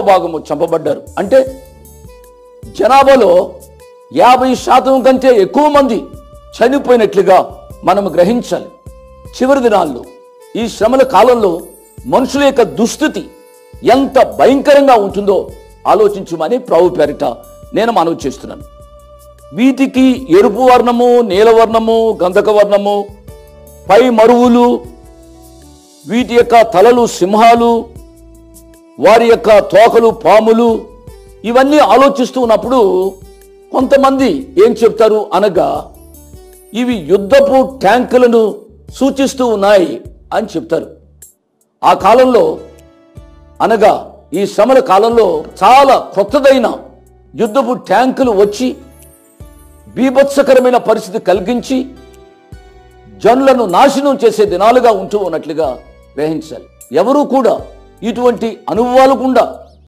భాగము చంపబడ్డారు. అంటే జనాభాలో 50% కంటే ఎక్కువ మంది చనిపోయినట్లుగా మనం గ్రహించాలి. చివరి దినాల్లో ఈ శ్రమల కాలంలో మనుషుల యొక్క దుస్థితి ఎంత భయంకరంగా ఉంటుందో ఆలోచించమని ప్రభు పేరిట నేను మనవి చేస్తున్నాను. వీటికి ఎరుపు వర్ణము, నీలవర్ణము, గంధక వర్ణము, పై మరువులు, వీటి యొక్క తలలు సింహాలు, వారి యొక్క తోకలు పాములు, ఇవన్నీ ఆలోచిస్తూ ఉన్నప్పుడు కొంతమంది ఏం చెప్తారు అనగా ఇవి యుద్ధపు ట్యాంకులను సూచిస్తూ ఉన్నాయి అని చెప్తారు. ఆ కాలంలో అనగా ఈ శ్రమల కాలంలో చాలా కొత్తదైన యుద్ధపు ట్యాంకులు వచ్చి బీభత్సకరమైన పరిస్థితి కలిగించి జనులను నాశనం చేసే దినాలుగా ఉంటూ ఉన్నట్లుగా గ్రహించాలి. ఎవరూ కూడా ఇటువంటి అనుభవాలు గుండా